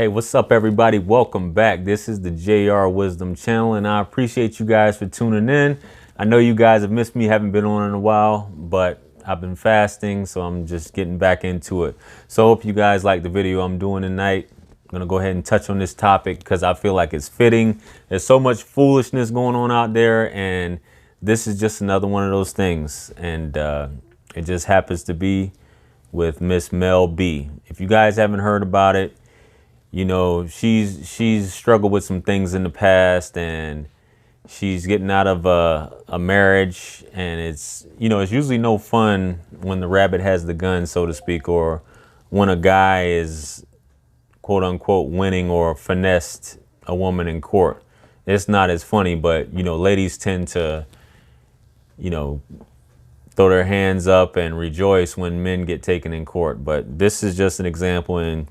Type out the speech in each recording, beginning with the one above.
Hey, what's up, everybody? Welcome back. This is the JR Wisdom channel, and I appreciate you guys for tuning in. I know you guys have missed me, haven't been on in a while, but I've been fasting, so I'm just getting back into it. So I hope you guys like the video I'm doing tonight. I'm going to go ahead and touch on this topic because I feel like it's fitting. There's so much foolishness going on out there, and this is just another one of those things. And it just happens to be with Miss Mel B. If you guys haven't heard about it, you know, she's struggled with some things in the past, and she's getting out of a marriage, and it's usually no fun when the rabbit has the gun, so to speak, or when a guy is quote unquote winning or finessed a woman in court. It's not as funny, but ladies tend to throw their hands up and rejoice when men get taken in court. But this is just an example. And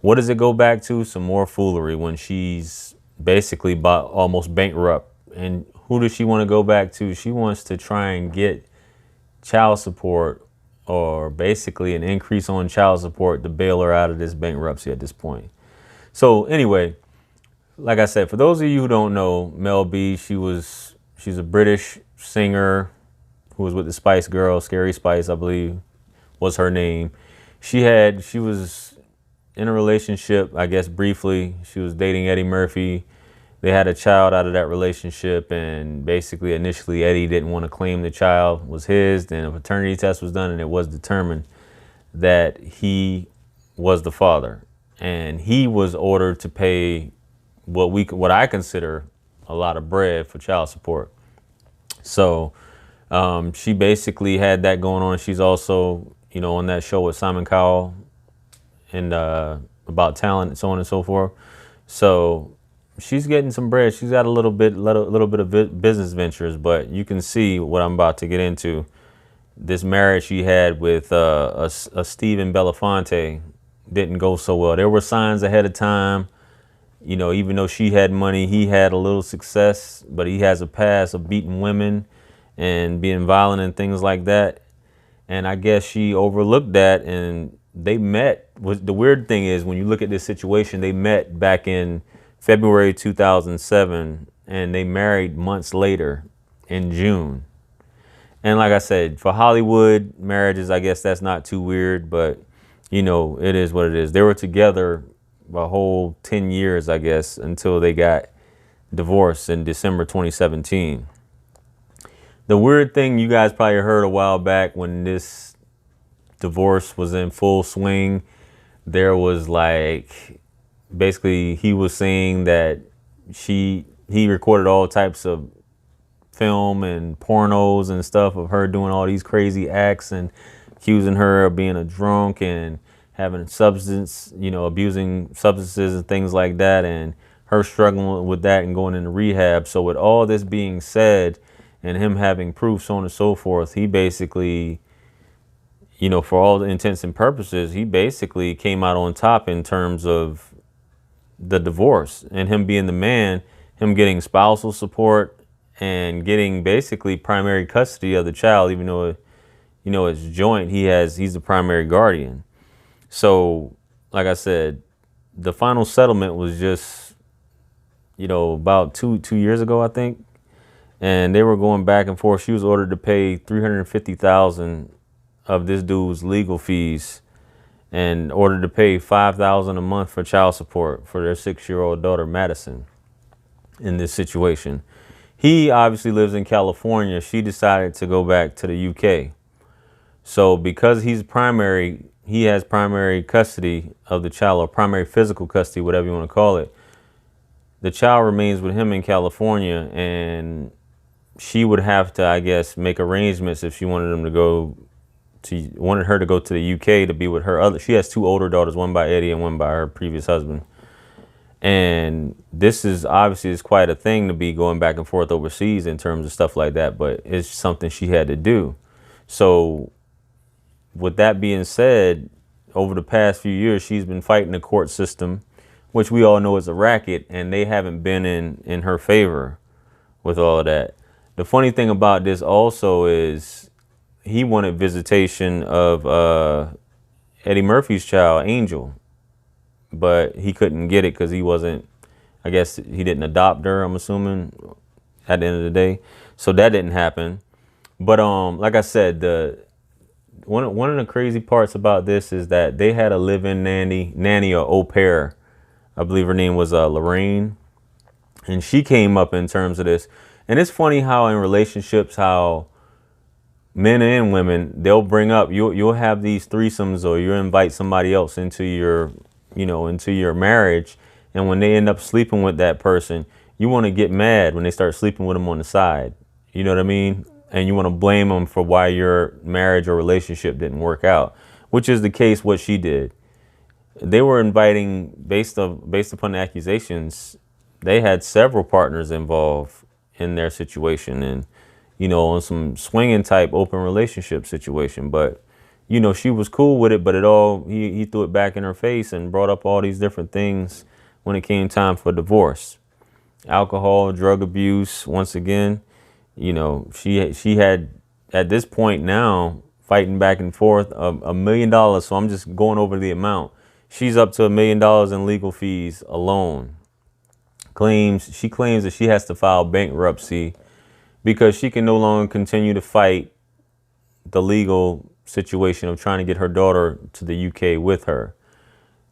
what does it go back to? Some more foolery when she's basically almost bankrupt. And who does she want to go back to? She wants to try and get child support, or basically an increase on child support, to bail her out of this bankruptcy at this point. So anyway, like I said, for those of you who don't know, Mel B, she's a British singer who was with the Spice Girls, Scary Spice, I believe was her name. She was in a relationship, I guess briefly. She was dating Eddie Murphy. They had a child out of that relationship, and basically initially Eddie didn't want to claim the child was his. Then a paternity test was done, and it was determined that he was the father. And he was ordered to pay what I consider a lot of bread for child support. So she basically had that going on. She's also, on that show with Simon Cowell, and about talent and so on and so forth. So she's getting some bread. She's got a little bit of business ventures, but you can see what I'm about to get into. This marriage she had with a Stephen Belefonte didn't go so well. There were signs ahead of time. Even though she had money, he had a little success, but he has a past of beating women and being violent and things like that. And I guess she overlooked that, and they met. The weird thing is, when you look at this situation, they met back in February 2007, and they married months later in June. And like I said, for Hollywood marriages, I guess that's not too weird, but it is what it is. They were together a whole 10 years, I guess, until they got divorced in December 2017. The weird thing you guys probably heard a while back, when this divorce was in full swing, there was basically he was saying that he recorded all types of film and pornos and stuff of her doing all these crazy acts, and accusing her of being a drunk and having abusing substances and things like that, and her struggling with that and going into rehab. So with all this being said, and him having proof, so on and so forth, he basically, for all the intents and purposes, he basically came out on top in terms of the divorce, and him being the man, him getting spousal support and getting basically primary custody of the child, even though, it's joint, he's the primary guardian. So, like I said, the final settlement was just, about two years ago, I think. And they were going back and forth. She was ordered to pay $350,000 of this dude's legal fees, and ordered to pay $5,000 a month for child support for their 6-year-old daughter, Madison, in this situation. He obviously lives in California. She decided to go back to the UK. So because he has primary custody of the child, or primary physical custody, whatever you want to call it. The child remains with him in California, and she would have to, I guess, make arrangements if she wanted her to go to the UK to be with her she has 2 older daughters, one by Eddie and one by her previous husband. And this is obviously quite a thing to be going back and forth overseas in terms of stuff like that, but it's something she had to do. So with that being said, over the past few years, she's been fighting the court system, which we all know is a racket, and they haven't been in her favor with all of that. The funny thing about this also is he wanted visitation of Eddie Murphy's child, Angel. but he couldn't get it because he wasn't, I guess he didn't adopt her, I'm assuming, at the end of the day. So that didn't happen. But like I said, the one of the crazy parts about this is that they had a live-in nanny or au pair. I believe her name was Lorraine, and she came up in terms of this. And it's funny how in relationships, how men and women, they'll bring up, you'll have these threesomes, or you invite somebody else into your, into your marriage, and when they end up sleeping with that person, you want to get mad when they start sleeping with them on the side. You know what I mean? And you want to blame them for why your marriage or relationship didn't work out, which is the case what she did. They were inviting, based upon the accusations, they had several partners involved in their situation, and on some swinging type open relationship situation. But she was cool with it, but he threw it back in her face and brought up all these different things when it came time for divorce. Alcohol, drug abuse, once again, she had, at this point now, fighting back and forth, $1 million. So I'm just going over the amount. She's up to $1 million in legal fees alone. She claims that she has to file bankruptcy because she can no longer continue to fight the legal situation of trying to get her daughter to the UK with her.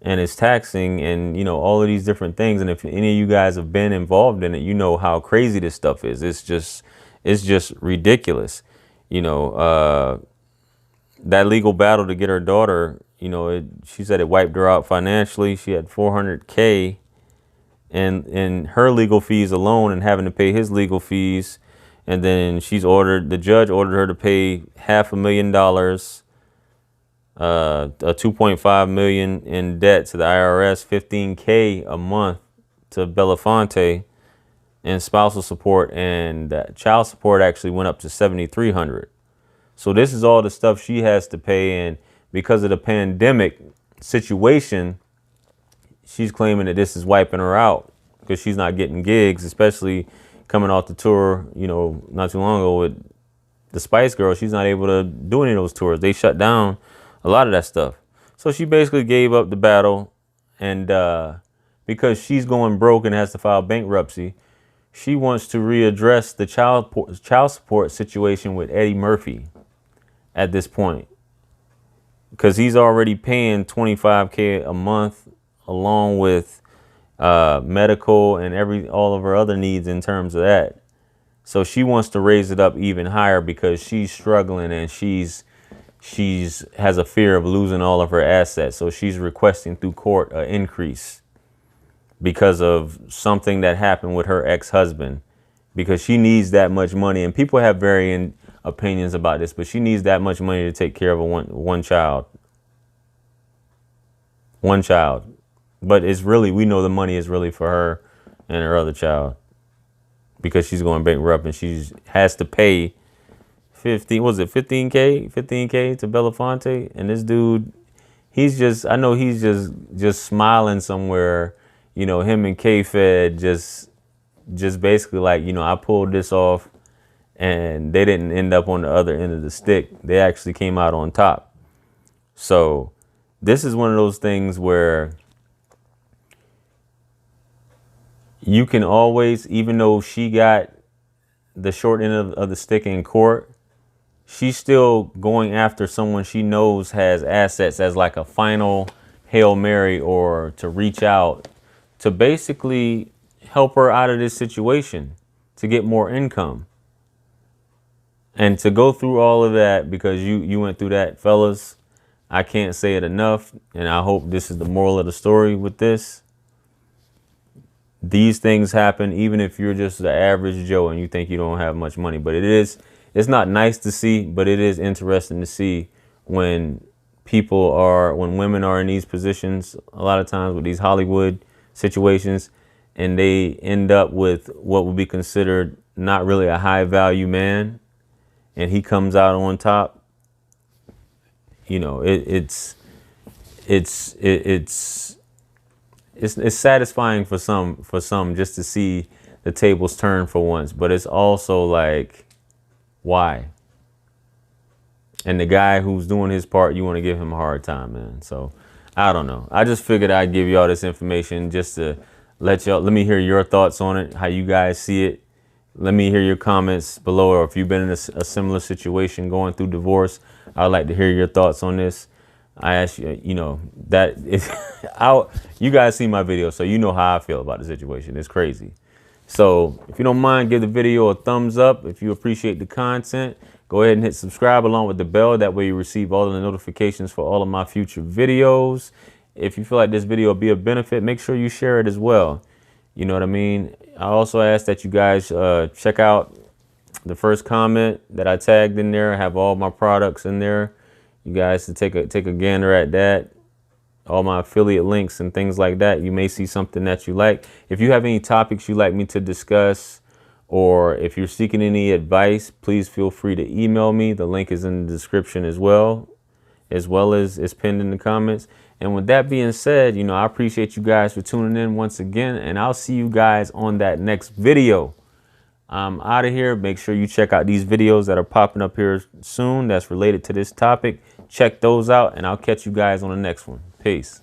And it's taxing, and all of these different things. And if any of you guys have been involved in it, you know how crazy this stuff is. It's just ridiculous. That legal battle to get her daughter, she said it wiped her out financially. She had $400K in her legal fees alone, and having to pay his legal fees. And then the judge ordered her to pay $500,000, a $2.5 million in debt to the IRS, $15K a month to Belefonte, and spousal support, and child support actually went up to $7,300. So this is all the stuff she has to pay, and because of the pandemic situation, she's claiming that this is wiping her out because she's not getting gigs, especially coming off the tour, not too long ago with the Spice Girls. She's not able to do any of those tours. They shut down a lot of that stuff. So she basically gave up the battle, and because she's going broke and has to file bankruptcy, she wants to readdress the child support situation with Eddie Murphy at this point, because he's already paying $25K a month, along with medical and all of her other needs in terms of that. So she wants to raise it up even higher because she's struggling, and she's has a fear of losing all of her assets. So she's requesting through court an increase because of something that happened with her ex-husband, because she needs that much money. And people have varying opinions about this, but she needs that much money to take care of one child. One child. But we know the money is really for her and her other child, because she's going bankrupt, and she has to pay 15K to Belefonte. And this dude, I know he's just smiling somewhere, him and K-Fed just basically like, I pulled this off, and they didn't end up on the other end of the stick. They actually came out on top. So this is one of those things where you can always, even though she got the short end of the stick in court, she's still going after someone she knows has assets as like a final Hail Mary, or to reach out to basically help her out of this situation to get more income. And to go through all of that, because you went through that, fellas, I can't say it enough. And I hope this is the moral of the story with this. These things happen even if you're just the average Joe and you think you don't have much money. But it's not nice to see, but it is interesting to see when women are in these positions, a lot of times with these Hollywood situations, and they end up with what would be considered not really a high value man, and he comes out on top. It's satisfying for some just to see the tables turn for once, but it's also like, why? And the guy who's doing his part, you want to give him a hard time, man. So I don't know. I just figured I'd give you all this information just to let me hear your thoughts on it, how you guys see it. Let me hear your comments below, or if you've been in a similar situation going through divorce, I'd like to hear your thoughts on this. I ask you, you know, that if you guys see my video, so you know how I feel about the situation. It's crazy. So if you don't mind, give the video a thumbs up. If you appreciate the content, go ahead and hit subscribe along with the bell. That way you receive all of the notifications for all of my future videos. If you feel like this video will be a benefit, make sure you share it as well. You know what I mean? I also ask that you guys check out the first comment that I tagged in there. I have all my products in there. You guys to take a gander at that. All my affiliate links and things like that. You may see something that you like. If you have any topics you'd like me to discuss, or if you're seeking any advice, please feel free to email me. The link is in the description as well as it's pinned in the comments. And with that being said, you know, I appreciate you guys for tuning in once again, and I'll see you guys on that next video. I'm out of here. Make sure you check out these videos that are popping up here soon that's related to this topic. Check those out, and I'll catch you guys on the next one. Peace.